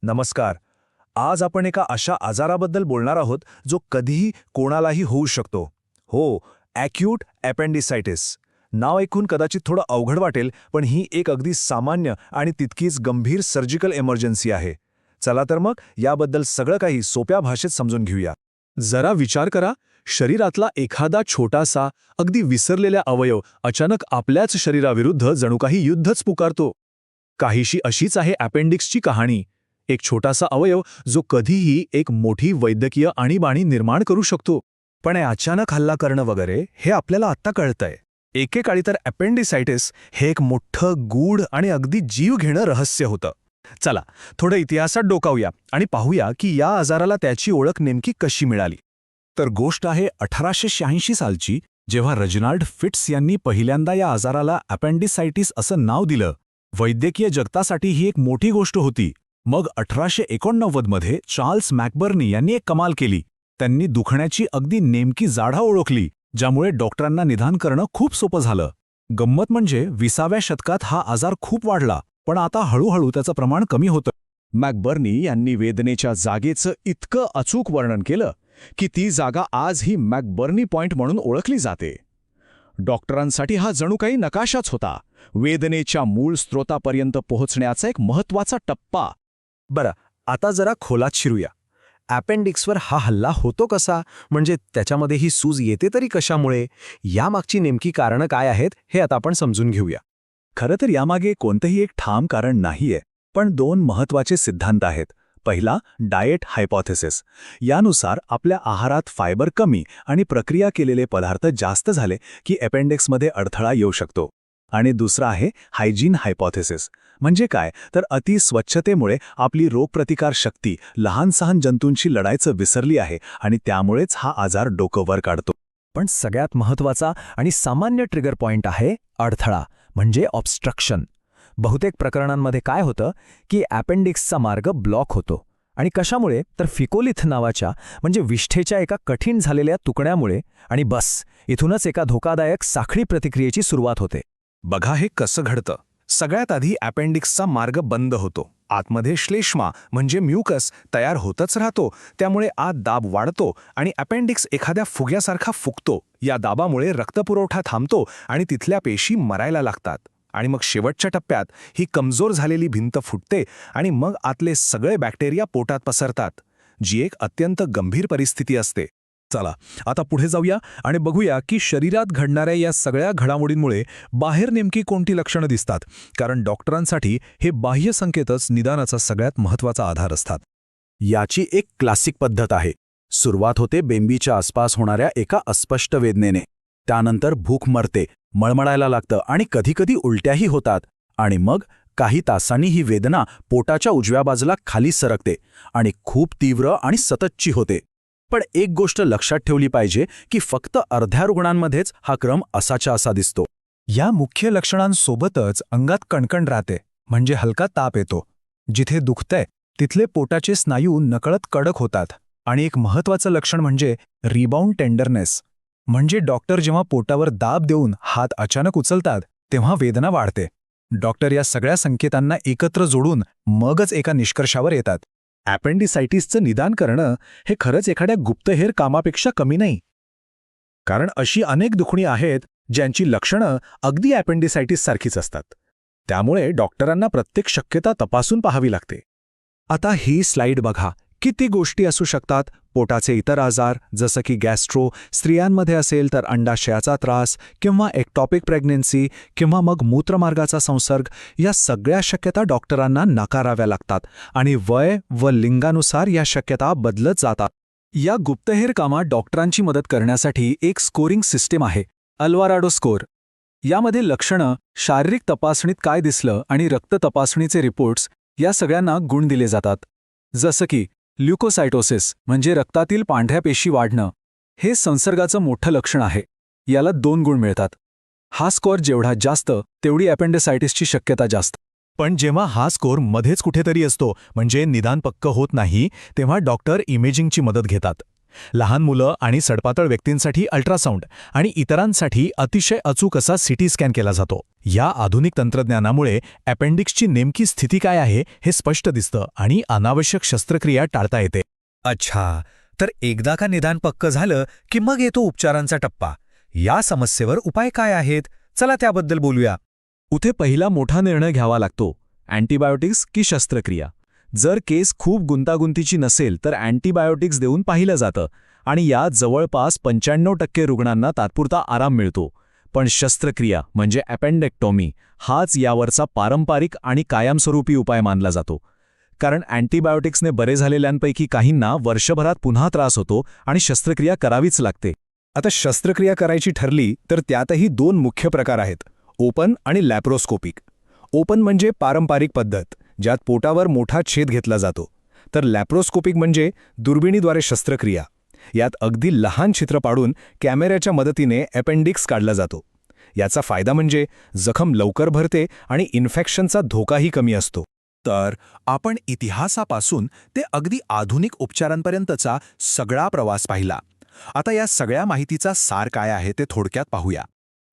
नमस्कार. आज आपण एका अशा आजाराबद्दल बोलणार आहोत जो कधीही कोणालाही होऊ शकतो. हो, ॲक्यूट ॲपेंडिसायटिस. नाव ऐकून कदाचित थोडं अवघड वाटेल, पण ही एक अगदी सामान्य आणि तितकीच गंभीर सर्जिकल इमर्जन्सी आहे. चला तर मग याबद्दल सगळं काही सोप्या भाषेत समजून घेऊया. जरा विचार करा, शरीरातला एखादा छोटासा, अगदी विसरलेला अवयव अचानक आपल्याच शरीराविरुद्ध जणू काही युद्धच पुकारतो. काहीशी अशीच आहे अपेंडिक्सची कहाणी. एक छोटासा अवयव जो कधीही एक मोठी वैद्यकीय आणीबाणी निर्माण करू शकतो. पण हे अचानक हल्ला करणं वगैरे हे आपल्याला आत्ता कळतंय. एकेकाळी तर अपेंडिसायटिस हे एक मोठं गूढ आणि अगदी जीव घेणं रहस्य होतं. चला थोडं इतिहासात डोकावूया आणि पाहूया की या आजाराला त्याची ओळख नेमकी कशी मिळाली. तर गोष्ट आहे 1886 सालची, जेव्हा रेजिनाल्ड फिट्स यांनी पहिल्यांदा या आजाराला अपेंडिसायटिस असं नाव दिलं. वैद्यकीय जगतासाठी ही एक मोठी गोष्ट होती. मग 1889 मध्ये चार्ल्स मॅकबर्नी यांनी एक कमाल केली. त्यांनी दुखण्याची अगदी नेमकी जाडा ओळखली, ज्यामुळे डॉक्टरांना निदान करणं खूप सोपं झालं. गंमत म्हणजे 20व्या शतकात हा आजार खूप वाढला, पण आता हळूहळू त्याचं प्रमाण कमी होतं. मॅकबर्नी यांनी वेदनेच्या जागेचं इतकं अचूक वर्णन केलं की ती जागा आजही मॅकबर्नी पॉइंट म्हणून ओळखली जाते. डॉक्टरांसाठी हा जणू काही नकाशाच होता, वेदनेच्या मूळ स्रोतापर्यंत पोहोचण्याचा एक महत्त्वाचा टप्पा. बरं, आता जरा खोलात शिरूया. अपेंडिक्सवर हा हल्ला होतो कसा, म्हणजे त्याच्यामध्ये ही सूज येते तरी कशामुळे, यामागची नेमकी कारणं काय आहेत हे आता आपण समजून घेऊया. खरं तर यामागे कोणतंही एक ठाम कारण नाहीये, पण दोन महत्त्वाचे सिद्धांत आहेत. पहिला, डाएट हायपोथेसिस. यानुसार आपल्या आहारात फायबर कमी आणि प्रक्रिया केलेले पदार्थ जास्त झाले की अपेंडिक्समध्ये अडथळा येऊ शकतो. आणि दुसरा आहे हायजीन हायपोथेसिस. म्हणजे काय तर स्वच्छतेमुळे आपली रोगप्रतिकार शक्ती लहान सहान जंतूंशी लढायचं विसरली आहे आणि त्यामुळेच हा आजार डोकं वर काढतो. पण सगळ्यात महत्त्वाचा आणि सामान्य ट्रिगर पॉइंट आहे अडथळा, म्हणजे ऑब्स्ट्रक्शन. बहुतेक प्रकरणांमध्ये काय होतं की अपेंडिक्सचा मार्ग ब्लॉक होतो. आणि कशामुळे तर फिकोलिथ नावाच्या म्हणजे विष्ठेच्या एका कठीण झालेल्या तुकड्यामुळे. आणि बस, इथूनच एका धोकादायक साखळी प्रतिक्रियेची सुरुवात होते. बघा हे कसं घडतं. सगळ्यात आधी अपेंडिक्सचा मार्ग बंद होतो. आतमध्ये श्लेष्मा म्हणजे म्युकस तयार होतच राहतो, त्यामुळे आत दाब वाढतो आणि अपेंडिक्स एखाद्या फुग्यासारखा फुगतो. या दाबामुळे रक्तपुरवठा थांबतो आणि तिथल्या पेशी मरायला लागतात. आणि मग शेवटच्या टप्प्यात ही कमजोर झालेली भिंत फुटते आणि मग आतले सगळे बॅक्टेरिया पोटात पसरतात, जी एक अत्यंत गंभीर परिस्थिती असते. चला आता पुढे जाऊया आणि बघूया की शरीरात घडणाऱ्या या सगळ्या घडामोडींमुळे बाहेर नेमकी कोणती लक्षणं दिसतात, कारण डॉक्टरांसाठी हे बाह्य संकेतच निदानाचा सगळ्यात महत्त्वाचा आधार असतात. याची एक क्लासिक पद्धत आहे. सुरुवात होते बेंबीच्या आसपास होणाऱ्या एका अस्पष्ट वेदनेने. त्यानंतर भूक मरते, मळमळायला लागतं आणि कधीकधी उलट्याही होतात. आणि मग काही तासांनी ही वेदना पोटाच्या उजव्या बाजूला खाली सरकते आणि खूप तीव्र आणि सततची होते. पण एक गोष्ट लक्षात ठेवली पाहिजे की फक्त अर्ध्या रुग्णांमध्येच हा क्रम असाच्या असा दिसतो. या मुख्य लक्षणांसोबतच अंगात कणकण राहते, म्हणजे हलका ताप येतो. जिथे दुखतंय तिथले पोटाचे स्नायू नकळत कडक होतात. आणि एक महत्त्वाचं लक्षण म्हणजे रिबाउंड टेंडरनेस, म्हणजे डॉक्टर जेव्हा पोटावर दाब देऊन हात अचानक उचलतात तेव्हा वेदना वाढते. डॉक्टर या सगळ्या संकेतांना एकत्र जोडून मगच एका निष्कर्षावर येतात. अपेंडिसायटिसचं निदान करणं हे खरंच एखाद्या गुप्तहेर कामापेक्षा कमी नाही. कारण अशी अनेक दुखणी आहेत ज्यांची लक्षणं अगदी अपेंडिसायटिस सारखीच असतात. त्यामुळे डॉक्टरांना प्रत्येक शक्यता तपासून पाहावी लागते. आता ही स्लाईड बघा. किती गोष्टी असू शकतात. पोटाचे इतर आजार जसं की गॅस्ट्रो, स्त्रियांमध्ये असेल तर अंडाशयाचा त्रास किंवा एक्टॉपिक प्रेग्नन्सी किंवा मग मूत्रमार्गाचा संसर्ग, या सगळ्या शक्यता डॉक्टरांना नाकाराव्या लागतात आणि वय व लिंगानुसार या शक्यता बदलत जातात. या गुप्तहेर कामात डॉक्टरांची मदत करण्यासाठी एक स्कोरिंग सिस्टीम आहे, अल्वाराडो स्कोर. यामध्ये लक्षणं, शारीरिक तपासणीत काय दिसलं आणि रक्त तपासणीचे रिपोर्ट्स या सगळ्यांना गुण दिले जातात. जसं की ल्युकोसायटोसिस म्हणजे रक्तातील पांढऱ्या पेशी वाढणं, हे संसर्गाचं मोठं लक्षण आहे. याला 2 गुण मिळतात. हा स्कोअर जेवढा जास्त तेवढी अपेंडिसायटिसची शक्यता जास्त. पण जेव्हा हा स्कोर मध्येच कुठेतरी असतो, म्हणजे निदान पक्क होत नाही, तेव्हा डॉक्टर इमेजिंगची मदत घेतात. लहान मुलं आणि सडपातळ व्यक्तींसाठी अल्ट्रासाऊंड आणि इतरांसाठी अतिशय अचूक असा सिटी स्कॅन केला जातो. या आधुनिक तंत्रज्ञानामुळे अपेंडिक्सची नेमकी स्थिती काय आहे हे स्पष्ट दिसतं आणि अनावश्यक शस्त्रक्रिया टाळता येते. अच्छा, तर एकदा का निदान पक्क झालं की मग येतो उपचारांचा टप्पा. या समस्येवर उपाय काय आहेत? चला त्याबद्दल बोलूया. उथे पहिला मोठा निर्णय घ्यावा लागतो, अँटीबायोटिक्स की शस्त्रक्रिया. जर केस खूप गुंतागुंतीची नसेल तर अँटीबायोटिक्स देऊन पाहिलं जातं आणि यात जवळपास 95% रुग्णांना तात्पुरता आराम मिळतो. पण शस्त्रक्रिया म्हणजे अपेंडेक्टॉमी हाच यावरचा पारंपरिक आणि कायमस्वरूपी उपाय मानला जातो. कारण अँटीबायोटिक्सने बरे झालेल्यांपैकी काहींना वर्षभरात पुन्हा त्रास होतो आणि शस्त्रक्रिया करावीच लागते. आता शस्त्रक्रिया करायची ठरली तर त्यातही 2 मुख्य प्रकार आहेत, ओपन आणि लॅप्रोस्कोपिक. ओपन म्हणजे पारंपरिक पद्धत, ज्यात पोटावर मोठा छेद घेतला जातो. तर लॅप्रोस्कोपिक म्हणजे दुर्बिणीद्वारे शस्त्रक्रिया. यात अगदी लहान छिद्र पाडून कॅमेऱ्याच्या मदतीने अपेंडिक्स काढला जातो. याचा फायदा म्हणजे जखम लवकर भरते आणि इन्फेक्शनचा धोकाही कमी असतो. तर आपण इतिहासापासून ते अगदी आधुनिक उपचारांपर्यंतचा सगळा प्रवास पाहिला. आता या सगळ्या माहितीचा सार काय आहे ते थोडक्यात पाहूया.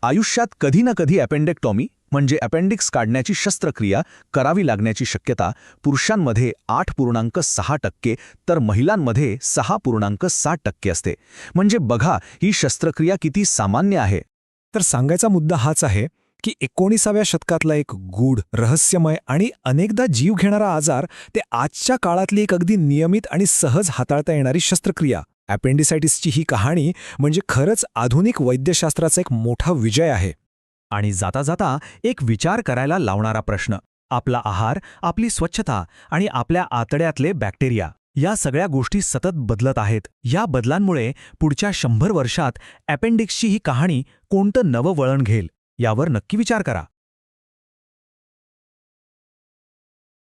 आयुष्यात कधी ना कधी अपेंडेक्टॉमी म्हणजे अपेंडिक्स काढण्याची शस्त्रक्रिया करावी लागण्याची शक्यता पुरुषांमध्ये 8.6% तर महिलांमध्ये 6.7% असते. म्हणजे बघा ही शस्त्रक्रिया किती सामान्य आहे. तर सांगायचा मुद्दा हाच आहे की 19व्या शतकातला एक गूढ, रहस्यमय आणि अनेकदा जीव घेणारा आजार ते आजच्या काळातली एक अगदी नियमित आणि सहज हाताळता येणारी शस्त्रक्रिया. अपेंडिसायटिसची ही कहाणी म्हणजे खरंच आधुनिक वैद्यशास्त्राचा एक मोठा विजय आहे. आणि जाता जाता एक विचार करायला लावणारा प्रश्न, आपला आहार, आपली स्वच्छता आणि आपल्या आतड्यातले बॅक्टेरिया या सगळ्या गोष्टी सतत बदलत आहेत. या बदलांमुळे पुढच्या 100 वर्षात अपेंडिक्सची ही कहाणी कोणतं नवं वळण घेईल यावर नक्की विचार करा.